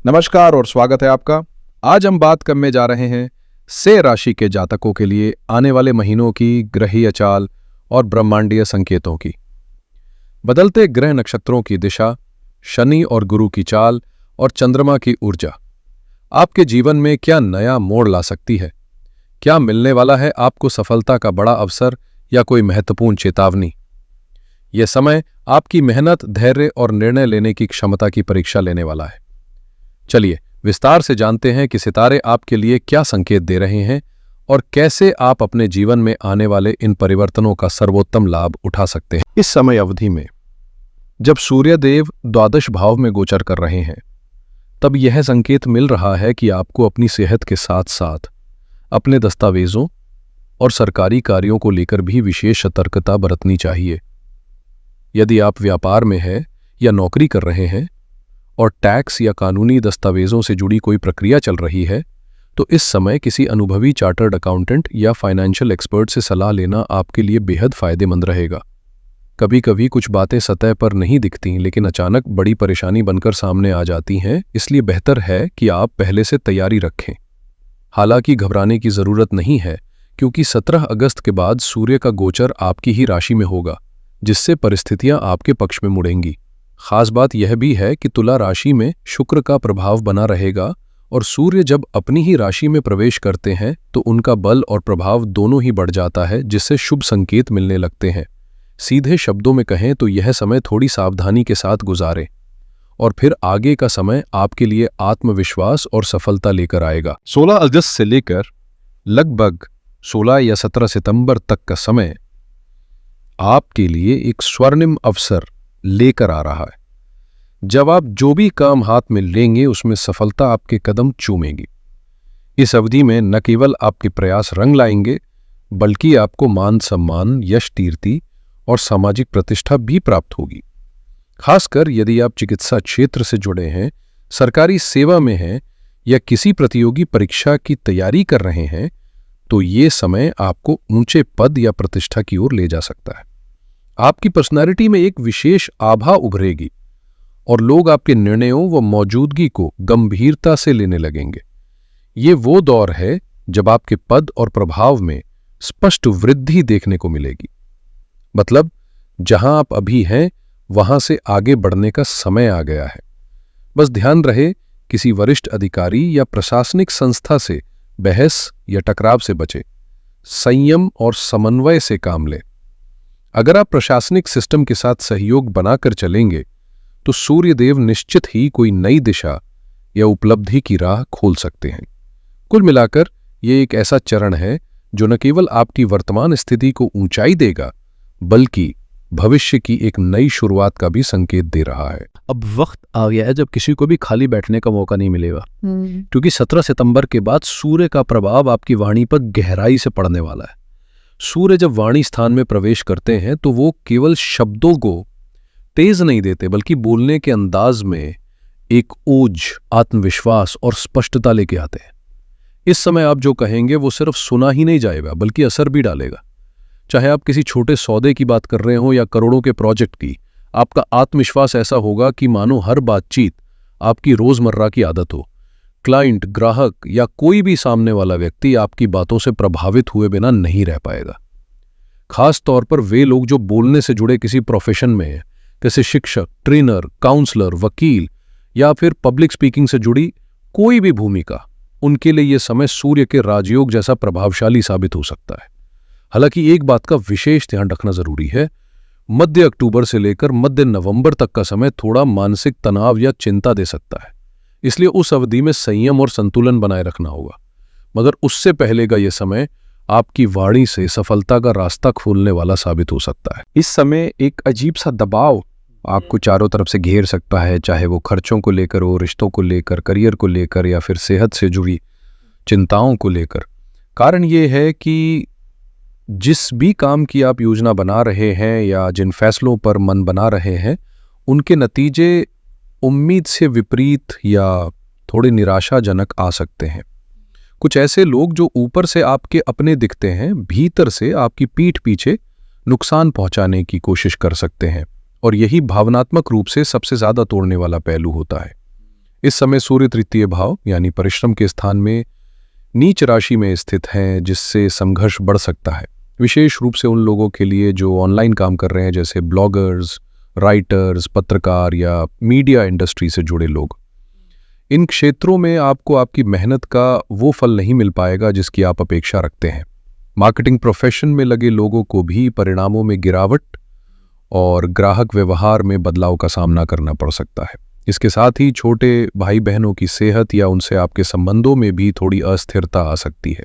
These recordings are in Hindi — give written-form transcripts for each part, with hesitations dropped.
नमस्कार और स्वागत है आपका। आज हम बात करने जा रहे हैं से राशि के जातकों के लिए आने वाले महीनों की ग्रहीय चाल और ब्रह्मांडीय संकेतों की। बदलते ग्रह नक्षत्रों की दिशा, शनि और गुरु की चाल और चंद्रमा की ऊर्जा आपके जीवन में क्या नया मोड़ ला सकती है? क्या मिलने वाला है आपको सफलता का बड़ा अवसर या कोई महत्वपूर्ण चेतावनी? यह समय आपकी मेहनत, धैर्य और निर्णय लेने की क्षमता की परीक्षा लेने वाला है। चलिए विस्तार से जानते हैं कि सितारे आपके लिए क्या संकेत दे रहे हैं और कैसे आप अपने जीवन में आने वाले इन परिवर्तनों का सर्वोत्तम लाभ उठा सकते हैं। इस समय अवधि में जब सूर्यदेव द्वादश भाव में गोचर कर रहे हैं, तब यह संकेत मिल रहा है कि आपको अपनी सेहत के साथ साथ अपने दस्तावेजों और सरकारी कार्यों को लेकर भी विशेष सतर्कता बरतनी चाहिए। यदि आप व्यापार में हैं या नौकरी कर रहे हैं और टैक्स या कानूनी दस्तावेजों से जुड़ी कोई प्रक्रिया चल रही है, तो इस समय किसी अनुभवी चार्टर्ड अकाउंटेंट या फाइनेंशियल एक्सपर्ट से सलाह लेना आपके लिए बेहद फायदेमंद रहेगा। कभी कभी कुछ बातें सतह पर नहीं दिखती, लेकिन अचानक बड़ी परेशानी बनकर सामने आ जाती हैं, इसलिए बेहतर है कि आप पहले से तैयारी रखें। हालांकि घबराने की जरूरत नहीं है, क्योंकि 17 अगस्त के बाद सूर्य का गोचर आपकी ही राशि में होगा, जिससे परिस्थितियां आपके पक्ष में मुड़ेंगी। खास बात यह भी है कि तुला राशि में शुक्र का प्रभाव बना रहेगा और सूर्य जब अपनी ही राशि में प्रवेश करते हैं तो उनका बल और प्रभाव दोनों ही बढ़ जाता है, जिससे शुभ संकेत मिलने लगते हैं। सीधे शब्दों में कहें तो यह समय थोड़ी सावधानी के साथ गुजारें और फिर आगे का समय आपके लिए आत्मविश्वास और सफलता लेकर आएगा। 16 अगस्त से लेकर लगभग 16 या 17 सितंबर तक का समय आपके लिए एक स्वर्णिम अवसर लेकर आ रहा है। जब आप जो भी काम हाथ में लेंगे उसमें सफलता आपके कदम चूमेगी। इस अवधि में न केवल आपके प्रयास रंग लाएंगे, बल्कि आपको मान सम्मान, यश, कीर्ति और सामाजिक प्रतिष्ठा भी प्राप्त होगी। खासकर यदि आप चिकित्सा क्षेत्र से जुड़े हैं, सरकारी सेवा में हैं या किसी प्रतियोगी परीक्षा की तैयारी कर रहे हैं, तो ये समय आपको ऊंचे पद या प्रतिष्ठा की ओर ले जा सकता है। आपकी पर्सनालिटी में एक विशेष आभा उभरेगी और लोग आपके निर्णयों व मौजूदगी को गंभीरता से लेने लगेंगे। ये वो दौर है जब आपके पद और प्रभाव में स्पष्ट वृद्धि देखने को मिलेगी। मतलब जहां आप अभी हैं वहां से आगे बढ़ने का समय आ गया है। बस ध्यान रहे, किसी वरिष्ठ अधिकारी या प्रशासनिक संस्था से बहस या टकराव से बचे। संयम और समन्वय से काम लें। अगर आप प्रशासनिक सिस्टम के साथ सहयोग बनाकर चलेंगे तो सूर्यदेव निश्चित ही कोई नई दिशा या उपलब्धि की राह खोल सकते हैं। कुल मिलाकर ये एक ऐसा चरण है जो न केवल आपकी वर्तमान स्थिति को ऊंचाई देगा, बल्कि भविष्य की एक नई शुरुआत का भी संकेत दे रहा है। अब वक्त आ गया है जब किसी को भी खाली बैठने का मौका नहीं मिलेगा, क्योंकि 17 सितंबर के बाद सूर्य का प्रभाव आपकी वाणी पर गहराई से पड़ने वाला है। सूर्य जब वाणी स्थान में प्रवेश करते हैं तो वो केवल शब्दों को तेज नहीं देते, बल्कि बोलने के अंदाज में एक ओज, आत्मविश्वास और स्पष्टता लेके आते हैं। इस समय आप जो कहेंगे वो सिर्फ सुना ही नहीं जाएगा, बल्कि असर भी डालेगा। चाहे आप किसी छोटे सौदे की बात कर रहे हो या करोड़ों के प्रोजेक्ट की, आपका आत्मविश्वास ऐसा होगा कि मानो हर बातचीत आपकी रोजमर्रा की आदत हो। क्लाइंट, ग्राहक या कोई भी सामने वाला व्यक्ति आपकी बातों से प्रभावित हुए बिना नहीं रह पाएगा। खास तौर पर वे लोग जो बोलने से जुड़े किसी प्रोफेशन में हैं, जैसे शिक्षक, ट्रेनर, काउंसलर, वकील या फिर पब्लिक स्पीकिंग से जुड़ी कोई भी भूमिका, उनके लिए यह समय सूर्य के राजयोग जैसा प्रभावशाली साबित हो सकता है। हालांकि एक बात का विशेष ध्यान रखना जरूरी है, मध्य अक्टूबर से लेकर मध्य नवंबर तक का समय थोड़ा मानसिक तनाव या चिंता दे सकता है, इसलिए उस अवधि में संयम और संतुलन बनाए रखना होगा। मगर उससे पहले का यह समय आपकी वाणी से सफलता का रास्ता खोलने वाला साबित हो सकता है। इस समय एक अजीब सा दबाव आपको चारों तरफ से घेर सकता है, चाहे वो खर्चों को लेकर हो, रिश्तों को लेकर, करियर को लेकर या फिर सेहत से जुड़ी चिंताओं को लेकर। कारण ये है कि जिस भी काम की आप योजना बना रहे हैं या जिन फैसलों पर मन बना रहे हैं, उनके नतीजे उम्मीद से विपरीत या थोड़े निराशाजनक आ सकते हैं। कुछ ऐसे लोग जो ऊपर से आपके अपने दिखते हैं, भीतर से आपकी पीठ पीछे नुकसान पहुंचाने की कोशिश कर सकते हैं, और यही भावनात्मक रूप से सबसे ज्यादा तोड़ने वाला पहलू होता है। इस समय सूर्य तृतीय भाव यानी परिश्रम के स्थान में नीच राशि में स्थित हैं, जिससे संघर्ष बढ़ सकता है, विशेष रूप से उन लोगों के लिए जो ऑनलाइन काम कर रहे हैं, जैसे ब्लॉगर्स, राइटर्स, पत्रकार या मीडिया इंडस्ट्री से जुड़े लोग। इन क्षेत्रों में आपको आपकी मेहनत का वो फल नहीं मिल पाएगा जिसकी आप अपेक्षा रखते हैं। मार्केटिंग प्रोफेशन में लगे लोगों को भी परिणामों में गिरावट और ग्राहक व्यवहार में बदलाव का सामना करना पड़ सकता है। इसके साथ ही छोटे भाई बहनों की सेहत या उनसे आपके संबंधों में भी थोड़ी अस्थिरता आ सकती है।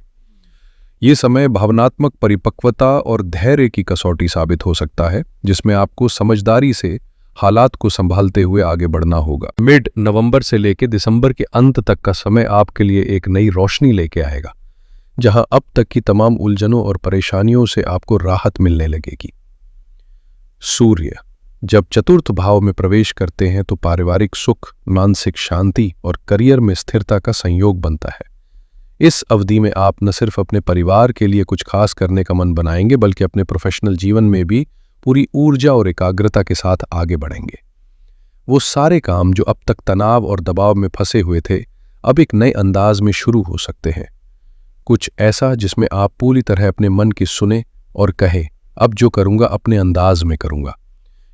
ये समय भावनात्मक परिपक्वता और धैर्य की कसौटी साबित हो सकता है, जिसमें आपको समझदारी से हालात को संभालते हुए आगे बढ़ना होगा। मिड नवंबर से लेकर दिसंबर के अंत तक का समय आपके लिए एक नई रोशनी लेके आएगा, जहां अब तक की तमाम उलझनों और परेशानियों से आपको राहत मिलने लगेगी। सूर्य जब चतुर्थ भाव में प्रवेश करते हैं तो पारिवारिक सुख, मानसिक शांति और करियर में स्थिरता का संयोग बनता है। इस अवधि में आप न सिर्फ अपने परिवार के लिए कुछ खास करने का मन बनाएंगे, बल्कि अपने प्रोफेशनल जीवन में भी पूरी ऊर्जा और एकाग्रता के साथ आगे बढ़ेंगे। वो सारे काम जो अब तक तनाव और दबाव में फंसे हुए थे, अब एक नए अंदाज में शुरू हो सकते हैं। कुछ ऐसा जिसमें आप पूरी तरह अपने मन की सुने और कहे, अब जो करूंगा अपने अंदाज में करूंगा।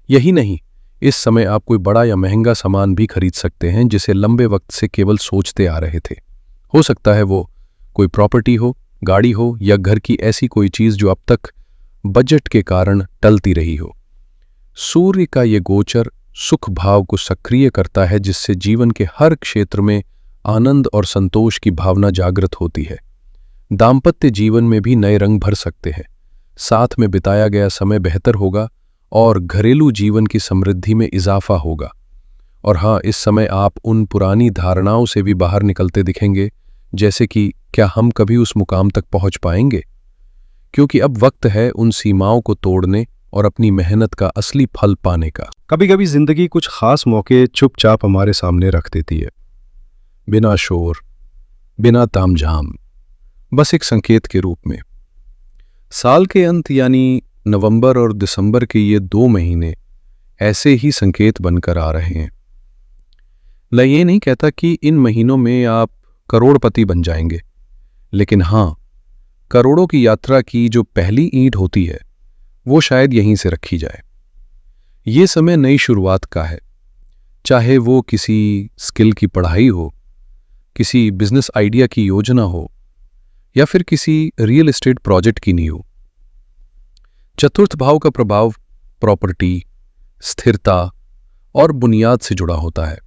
यही नहीं, इस समय आप कोई बड़ा या महंगा सामान भी खरीद सकते हैं जिसे लंबे वक्त से केवल सोचते आ रहे थे। हो सकता है वो कोई प्रॉपर्टी हो, गाड़ी हो या घर की ऐसी कोई चीज जो अब तक बजट के कारण टलती रही हो। सूर्य का ये गोचर सुख भाव को सक्रिय करता है, जिससे जीवन के हर क्षेत्र में आनंद और संतोष की भावना जागृत होती है। दाम्पत्य जीवन में भी नए रंग भर सकते हैं, साथ में बिताया गया समय बेहतर होगा और घरेलू जीवन की समृद्धि में इजाफा होगा। और हाँ, इस समय आप उन पुरानी धारणाओं से भी बाहर निकलते दिखेंगे, जैसे कि क्या हम कभी उस मुकाम तक पहुंच पाएंगे, क्योंकि अब वक्त है उन सीमाओं को तोड़ने और अपनी मेहनत का असली फल पाने का। कभी कभी जिंदगी कुछ खास मौके चुपचाप हमारे सामने रख देती है, बिना शोर, बिना तामझाम, बस एक संकेत के रूप में। साल के अंत यानी नवंबर और दिसंबर के ये 2 महीने ऐसे ही संकेत बनकर आ रहे हैं। मैं ये नहीं कहता कि इन महीनों में आप करोड़पति बन जाएंगे, लेकिन हाँ, करोड़ों की यात्रा की जो पहली ईंट होती है वो शायद यहीं से रखी जाए। ये समय नई शुरुआत का है, चाहे वो किसी स्किल की पढ़ाई हो, किसी बिजनेस आइडिया की योजना हो या फिर किसी रियल एस्टेट प्रोजेक्ट की नींव। चतुर्थ भाव का प्रभाव प्रॉपर्टी, स्थिरता और बुनियाद से जुड़ा होता है।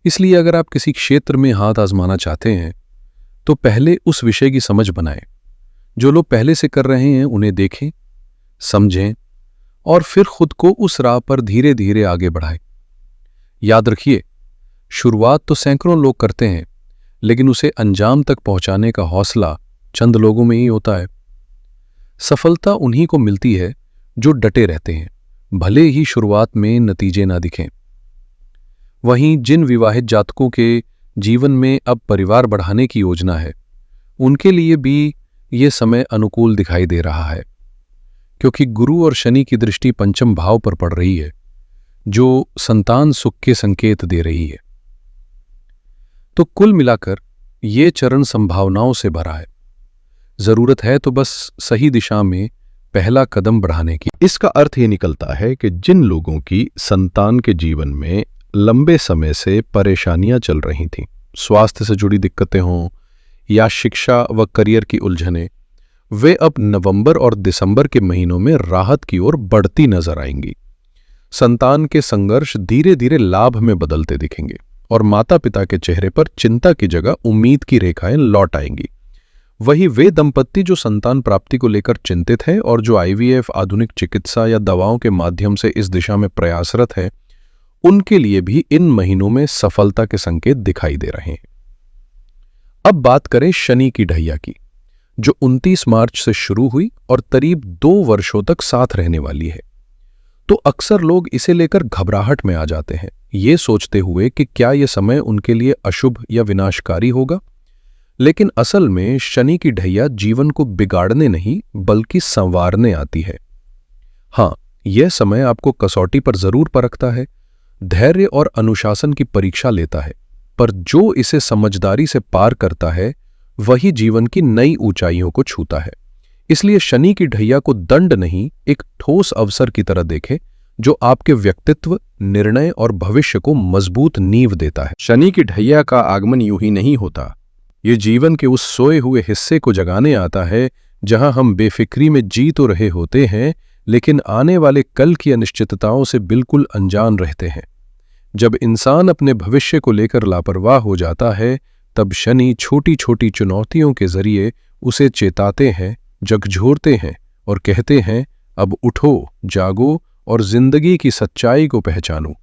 इसलिए अगर आप किसी क्षेत्र में हाथ आजमाना चाहते हैं तो पहले उस विषय की समझ बनाएं। जो लोग पहले से कर रहे हैं उन्हें देखें, समझें और फिर खुद को उस राह पर धीरे धीरे आगे बढ़ाएं। याद रखिए, शुरुआत तो सैकड़ों लोग करते हैं, लेकिन उसे अंजाम तक पहुंचाने का हौसला चंद लोगों में ही होता है। सफलता उन्हीं को मिलती है जो डटे रहते हैं, भले ही शुरुआत में नतीजे ना दिखें। वहीं जिन विवाहित जातकों के जीवन में अब परिवार बढ़ाने की योजना है, उनके लिए भी ये समय अनुकूल दिखाई दे रहा है, क्योंकि गुरु और शनि की दृष्टि पंचम भाव पर पड़ रही है, जो संतान सुख के संकेत दे रही है। तो कुल मिलाकर ये चरण संभावनाओं से भरा है। जरूरत है तो बस सही दिशा में पहला कदम बढ़ाने की। इसका अर्थ ये निकलता है कि जिन लोगों की संतान के जीवन में लंबे समय से परेशानियां चल रही थीं, स्वास्थ्य से जुड़ी दिक्कतें हों या शिक्षा व करियर की उलझनें, वे अब नवंबर और दिसंबर के महीनों में राहत की ओर बढ़ती नजर आएंगी। संतान के संघर्ष धीरे धीरे लाभ में बदलते दिखेंगे और माता पिता के चेहरे पर चिंता की जगह उम्मीद की रेखाएं लौट आएंगी। वही वे दंपत्ति जो संतान प्राप्ति को लेकर चिंतित है और जो IVF, आधुनिक चिकित्सा या दवाओं के माध्यम से इस दिशा में प्रयासरत है, उनके लिए भी इन महीनों में सफलता के संकेत दिखाई दे रहे हैं। अब बात करें शनि की ढैया की, जो 29 मार्च से शुरू हुई और करीब 2 वर्षों तक साथ रहने वाली है। तो अक्सर लोग इसे लेकर घबराहट में आ जाते हैं, ये सोचते हुए कि क्या यह समय उनके लिए अशुभ या विनाशकारी होगा। लेकिन असल में शनि की ढैया जीवन को बिगाड़ने नहीं बल्कि संवारने आती है। हाँ, यह समय आपको कसौटी पर जरूर परखता है, धैर्य और अनुशासन की परीक्षा लेता है, पर जो इसे समझदारी से पार करता है वही जीवन की नई ऊंचाइयों को छूता है। इसलिए शनि की ढैया को दंड नहीं, एक ठोस अवसर की तरह देखें जो आपके व्यक्तित्व, निर्णय और भविष्य को मजबूत नींव देता है। शनि की ढैया का आगमन यूं ही नहीं होता। ये जीवन के उस सोए हुए हिस्से को जगाने आता है जहां हम बेफिक्री में जी तो रहे होते हैं, लेकिन आने वाले कल की अनिश्चितताओं से बिल्कुल अनजान रहते हैं। जब इंसान अपने भविष्य को लेकर लापरवाह हो जाता है, तब शनि छोटी छोटी चुनौतियों के जरिए उसे चेताते हैं, झकझोरते हैं और कहते हैं, अब उठो, जागो और जिंदगी की सच्चाई को पहचानो।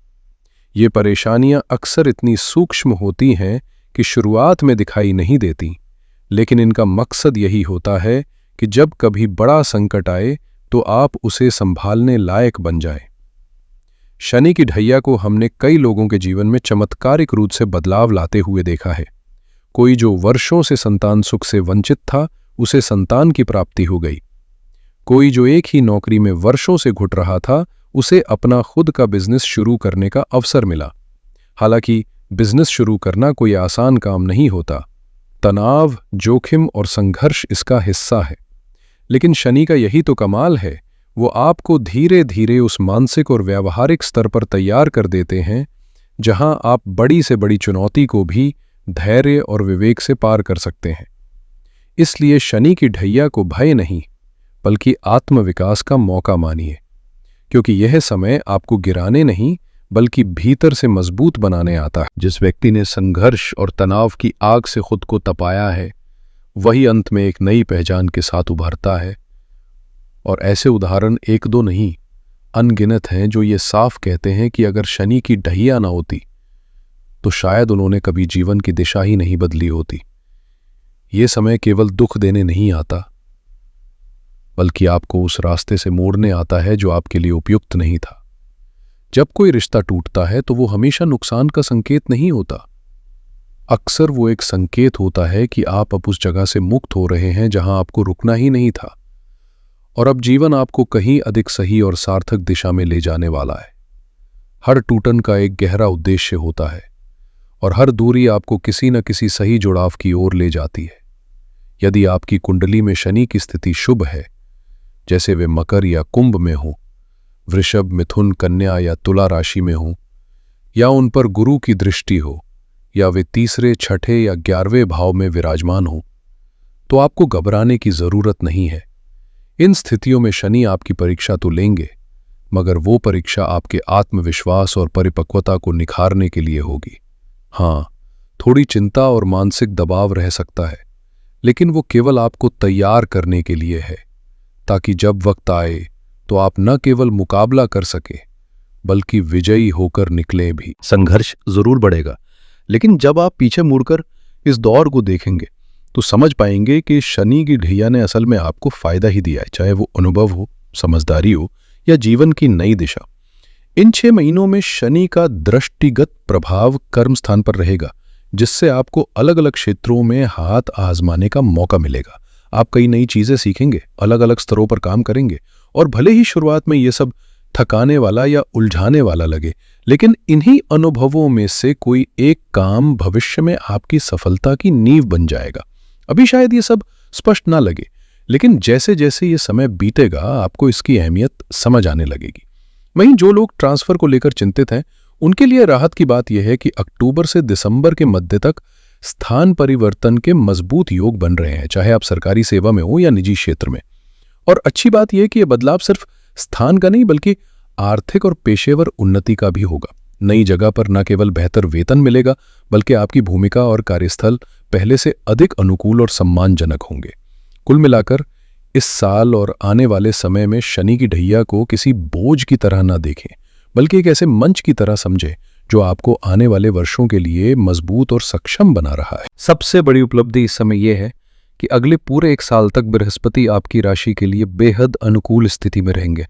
ये परेशानियां अक्सर इतनी सूक्ष्म होती हैं कि शुरुआत में दिखाई नहीं देती, लेकिन इनका मकसद यही होता है कि जब कभी बड़ा संकट आए तो आप उसे संभालने लायक बन जाएं। शनि की ढैया को हमने कई लोगों के जीवन में चमत्कारिक रूप से बदलाव लाते हुए देखा है। कोई जो वर्षों से संतान सुख से वंचित था, उसे संतान की प्राप्ति हो गई। कोई जो एक ही नौकरी में वर्षों से घुट रहा था, उसे अपना खुद का बिजनेस शुरू करने का अवसर मिला। हालांकि बिजनेस शुरू करना कोई आसान काम नहीं होता। तनाव, जोखिम और संघर्ष इसका हिस्सा है। लेकिन शनि का यही तो कमाल है, वो आपको धीरे धीरे उस मानसिक और व्यावहारिक स्तर पर तैयार कर देते हैं जहां आप बड़ी से बड़ी चुनौती को भी धैर्य और विवेक से पार कर सकते हैं। इसलिए शनि की ढैया को भय नहीं, बल्कि आत्मविकास का मौका मानिए, क्योंकि यह समय आपको गिराने नहीं बल्कि भीतर से मजबूत बनाने आता है। जिस व्यक्ति ने संघर्ष और तनाव की आग से खुद को तपाया है, वही अंत में एक नई पहचान के साथ उभरता है। और ऐसे उदाहरण एक दो नहीं, अनगिनत हैं जो ये साफ कहते हैं कि अगर शनि की ढैया ना होती तो शायद उन्होंने कभी जीवन की दिशा ही नहीं बदली होती। ये समय केवल दुख देने नहीं आता, बल्कि आपको उस रास्ते से मोड़ने आता है जो आपके लिए उपयुक्त नहीं था। जब कोई रिश्ता टूटता है तो वो हमेशा नुकसान का संकेत नहीं होता। अक्सर वो एक संकेत होता है कि आप अब उस जगह से मुक्त हो रहे हैं जहां आपको रुकना ही नहीं था, और अब जीवन आपको कहीं अधिक सही और सार्थक दिशा में ले जाने वाला है। हर टूटन का एक गहरा उद्देश्य होता है, और हर दूरी आपको किसी न किसी सही जुड़ाव की ओर ले जाती है। यदि आपकी कुंडली में शनि की स्थिति शुभ है, जैसे वे मकर या कुंभ में हो, वृषभ, मिथुन, कन्या या तुला राशि में हो, या उन पर गुरु की दृष्टि हो, या वे तीसरे, छठे या 11वें भाव में विराजमान हो, तो आपको घबराने की जरूरत नहीं है। इन स्थितियों में शनि आपकी परीक्षा तो लेंगे, मगर वो परीक्षा आपके आत्मविश्वास और परिपक्वता को निखारने के लिए होगी। हाँ, थोड़ी चिंता और मानसिक दबाव रह सकता है, लेकिन वो केवल आपको तैयार करने के लिए है, ताकि जब वक्त आए तो आप न केवल मुकाबला कर सके बल्कि विजयी होकर निकले भी। संघर्ष जरूर बढ़ेगा, लेकिन जब आप पीछे मुड़कर इस दौर को देखेंगे तो समझ पाएंगे कि शनि की ढैया ने असल में आपको फायदा ही दिया है, चाहे वो अनुभव हो, समझदारी हो या जीवन की नई दिशा। इन 6 महीनों में शनि का दृष्टिगत प्रभाव कर्म स्थान पर रहेगा, जिससे आपको अलग अलग क्षेत्रों में हाथ आजमाने का मौका मिलेगा। आप कई नई चीजें सीखेंगे, अलग अलग स्तरों पर काम करेंगे, और भले ही शुरुआत में ये सब थकाने वाला या उलझाने वाला लगे, लेकिन इन्हीं अनुभवों में से कोई एक काम भविष्य में आपकी सफलता की नींव बन जाएगा। अभी शायद ये सब स्पष्ट ना लगे, लेकिन जैसे जैसे ये समय बीतेगा आपको इसकी अहमियत समझ आने लगेगी। वहीं जो लोग ट्रांसफर को लेकर चिंतित हैं, उनके लिए राहत की बात यह है कि अक्टूबर से दिसंबर के मध्य तक स्थान परिवर्तन के मजबूत योग बन रहे हैं, चाहे आप सरकारी सेवा में हो या निजी क्षेत्र में। और अच्छी बात यह है कि यह बदलाव सिर्फ स्थान का नहीं बल्कि आर्थिक और पेशेवर उन्नति का भी होगा। नई जगह पर न केवल बेहतर वेतन मिलेगा, बल्कि आपकी भूमिका और कार्यस्थल पहले से अधिक अनुकूल और सम्मानजनक होंगे। कुल मिलाकर इस साल और आने वाले समय में शनि की ढैया को किसी बोझ की तरह ना देखें, बल्कि एक ऐसे मंच की तरह समझें जो आपको आने वाले वर्षों के लिए मजबूत और सक्षम बना रहा है। सबसे बड़ी उपलब्धि इस समय यह है कि अगले पूरे 1 साल तक बृहस्पति आपकी राशि के लिए बेहद अनुकूल स्थिति में रहेंगे।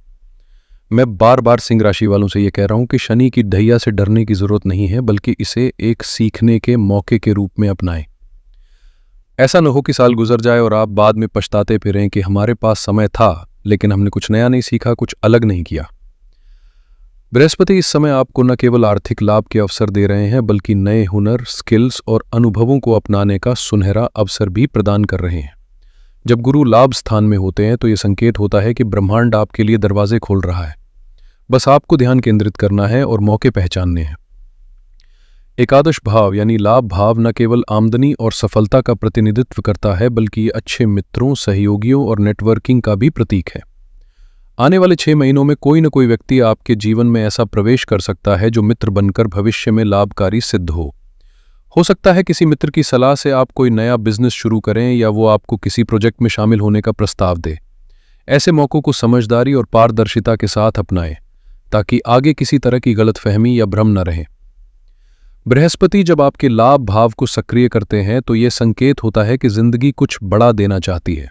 मैं बार बार सिंह राशि वालों से यह कह रहा हूं कि शनि की ढैया से डरने की जरूरत नहीं है, बल्कि इसे एक सीखने के मौके के रूप में अपनाएं। ऐसा न हो कि साल गुजर जाए और आप बाद में पछताते फिरें कि हमारे पास समय था लेकिन हमने कुछ नया नहीं सीखा, कुछ अलग नहीं किया। बृहस्पति इस समय आपको न केवल आर्थिक लाभ के अवसर दे रहे हैं बल्कि नए हुनर, स्किल्स और अनुभवों को अपनाने का सुनहरा अवसर भी प्रदान कर रहे हैं। जब गुरु लाभ स्थान में होते हैं तो ये संकेत होता है कि ब्रह्मांड आपके लिए दरवाजे खोल रहा है। बस आपको ध्यान केंद्रित करना है और मौके पहचानने हैं। एकादश भाव यानी लाभ भाव न केवल आमदनी और सफलता का प्रतिनिधित्व करता है बल्कि ये अच्छे मित्रों, सहयोगियों और नेटवर्किंग का भी प्रतीक है। आने वाले 6 महीनों में कोई न कोई व्यक्ति आपके जीवन में ऐसा प्रवेश कर सकता है जो मित्र बनकर भविष्य में लाभकारी सिद्ध हो सकता है किसी मित्र की सलाह से आप कोई नया बिजनेस शुरू करें या वो आपको किसी प्रोजेक्ट में शामिल होने का प्रस्ताव दे। ऐसे मौक़ों को समझदारी और पारदर्शिता के साथ अपनाएं ताकि आगे किसी तरह की गलतफहमी या भ्रम न रहे। बृहस्पति जब आपके लाभ भाव को सक्रिय करते हैं तो ये संकेत होता है कि जिंदगी कुछ बड़ा देना चाहती है।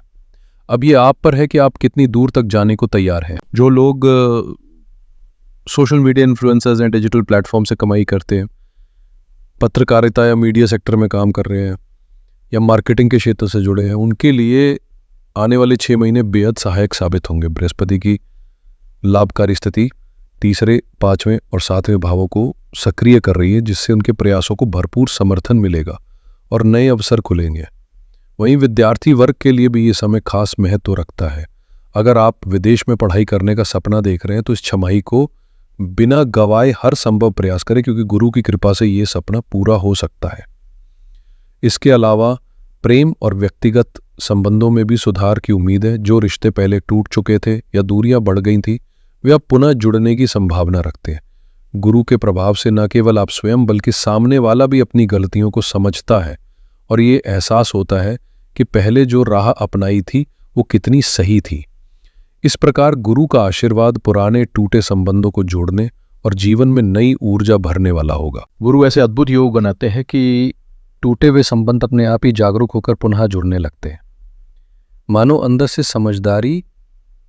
अब ये आप पर है कि आप कितनी दूर तक जाने को तैयार हैं। जो लोग सोशल मीडिया इन्फ्लुएंसर्स हैं, डिजिटल प्लेटफॉर्म से कमाई करते हैं, पत्रकारिता या मीडिया सेक्टर में काम कर रहे हैं या मार्केटिंग के क्षेत्र से जुड़े हैं, उनके लिए आने वाले 6 महीने बेहद सहायक साबित होंगे। बृहस्पति की लाभकारी स्थिति 3, 5वें और 7वें भावों को सक्रिय कर रही है, जिससे उनके प्रयासों को भरपूर समर्थन मिलेगा और नए अवसर खुलेंगे। वहीं विद्यार्थी वर्ग के लिए भी ये समय खास महत्व रखता है। अगर आप विदेश में पढ़ाई करने का सपना देख रहे हैं तो इस छमाही को बिना गवाए हर संभव प्रयास करें, क्योंकि गुरु की कृपा से ये सपना पूरा हो सकता है। इसके अलावा प्रेम और व्यक्तिगत संबंधों में भी सुधार की उम्मीद है। जो रिश्ते पहले टूट चुके थे या दूरियां बढ़ गई थी, वे अब पुनः जुड़ने की संभावना रखते हैं। गुरु के प्रभाव से न केवल आप स्वयं बल्कि सामने वाला भी अपनी गलतियों को समझता है और ये एहसास होता है कि पहले जो राह अपनाई थी वो कितनी सही थी। इस प्रकार गुरु का आशीर्वाद पुराने टूटे संबंधों को जोड़ने और जीवन में नई ऊर्जा भरने वाला होगा। गुरु ऐसे अद्भुत योग बनाते हैं कि टूटे हुए संबंध अपने आप ही जागरूक होकर पुनः जुड़ने लगते हैं, मानो अंदर से समझदारी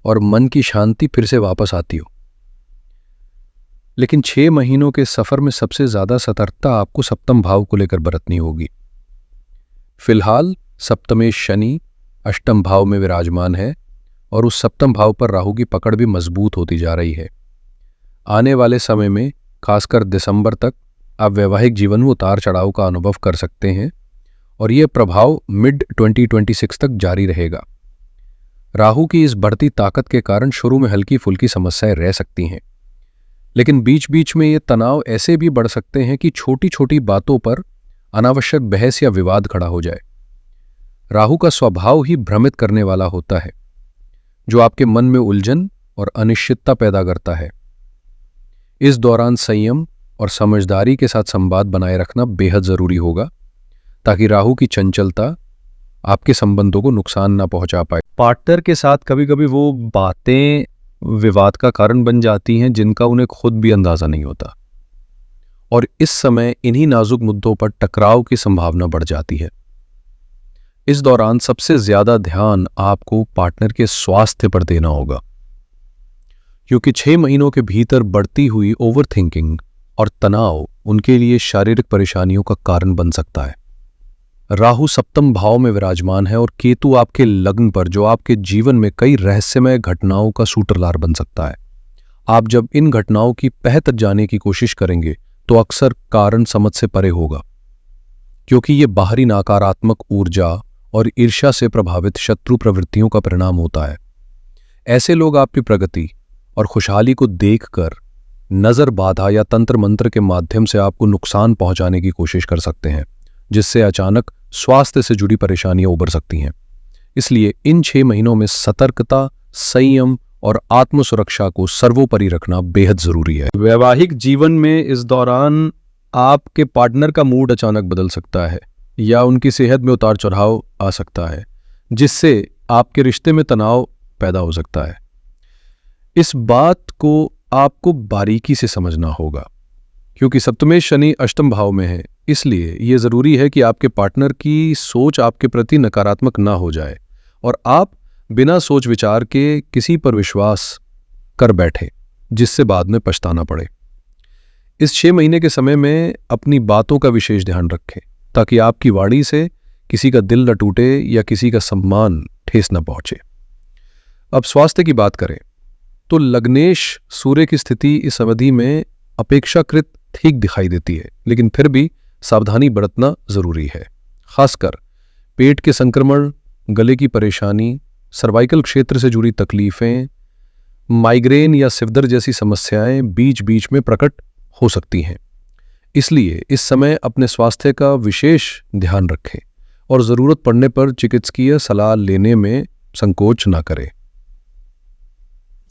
और मन की शांति फिर से वापस आती हो। लेकिन 6 महीनों के सफर में सबसे ज्यादा सतर्कता आपको सप्तम भाव को लेकर बरतनी होगी। फिलहाल सप्तमेश शनि अष्टम भाव में विराजमान है और उस सप्तम भाव पर राहु की पकड़ भी मजबूत होती जा रही है। आने वाले समय में खासकर दिसंबर तक आप वैवाहिक जीवन में उतार चढ़ाव का अनुभव कर सकते हैं और यह प्रभाव मिड 2026 तक जारी रहेगा। राहु की इस बढ़ती ताकत के कारण शुरू में हल्की फुल्की समस्याएं रह सकती हैं, लेकिन बीच बीच में ये तनाव ऐसे भी बढ़ सकते हैं कि छोटी छोटी बातों पर अनावश्यक बहस या विवाद खड़ा हो जाए। राहु का स्वभाव ही भ्रमित करने वाला होता है, जो आपके मन में उलझन और अनिश्चितता पैदा करता है। इस दौरान संयम और समझदारी के साथ संवाद बनाए रखना बेहद जरूरी होगा, ताकि राहु की चंचलता आपके संबंधों को नुकसान ना पहुंचा पाए। पार्टनर के साथ कभी कभी वो बातें विवाद का कारण बन जाती हैं जिनका उन्हें खुद भी अंदाजा नहीं होता, और इस समय इन्हीं नाजुक मुद्दों पर टकराव की संभावना बढ़ जाती है। इस दौरान सबसे ज्यादा ध्यान आपको पार्टनर के स्वास्थ्य पर देना होगा, क्योंकि 6 महीनों के भीतर बढ़ती हुई ओवरथिंकिंग और तनाव उनके लिए शारीरिक परेशानियों का कारण बन सकता है। राहु सप्तम भाव में विराजमान है और केतु आपके लग्न पर, जो आपके जीवन में कई रहस्यमय घटनाओं का सूत्रधार बन सकता है। आप जब इन घटनाओं की तह तक जाने की कोशिश करेंगे तो अक्सर कारण समझ से परे होगा, क्योंकि ये बाहरी नकारात्मक ऊर्जा और ईर्ष्या से प्रभावित शत्रु प्रवृत्तियों का परिणाम होता है। ऐसे लोग आपकी प्रगति और खुशहाली को देखकर नजर बाधा या तंत्र मंत्र के माध्यम से आपको नुकसान पहुंचाने की कोशिश कर सकते हैं, जिससे अचानक स्वास्थ्य से जुड़ी परेशानियां उभर सकती हैं। इसलिए इन 6 महीनों में सतर्कता, संयम और आत्मसुरक्षा को सर्वोपरि रखना बेहद जरूरी है। वैवाहिक जीवन में इस दौरान आपके पार्टनर का मूड अचानक बदल सकता है या उनकी सेहत में उतार चढ़ाव आ सकता है, जिससे आपके रिश्ते में तनाव पैदा हो सकता है। इस बात को आपको बारीकी से समझना होगा, क्योंकि सप्तमेश शनि अष्टम भाव में है। इसलिए यह जरूरी है कि आपके पार्टनर की सोच आपके प्रति नकारात्मक ना हो जाए और आप बिना सोच विचार के किसी पर विश्वास कर बैठे, जिससे बाद में पछताना पड़े। इस 6 महीने के समय में अपनी बातों का विशेष ध्यान रखें, ताकि आपकी वाणी से किसी का दिल न टूटे या किसी का सम्मान ठेस न पहुंचे। अब स्वास्थ्य की बात करें तो लग्नेश सूर्य की स्थिति इस अवधि में अपेक्षाकृत ठीक दिखाई देती है, लेकिन फिर भी सावधानी बरतना जरूरी है। खासकर पेट के संक्रमण, गले की परेशानी, सर्वाइकल क्षेत्र से जुड़ी तकलीफें, माइग्रेन या सिरदर्द जैसी समस्याएं बीच बीच में प्रकट हो सकती हैं। इसलिए इस समय अपने स्वास्थ्य का विशेष ध्यान रखें और ज़रूरत पड़ने पर चिकित्सकीय सलाह लेने में संकोच न करें।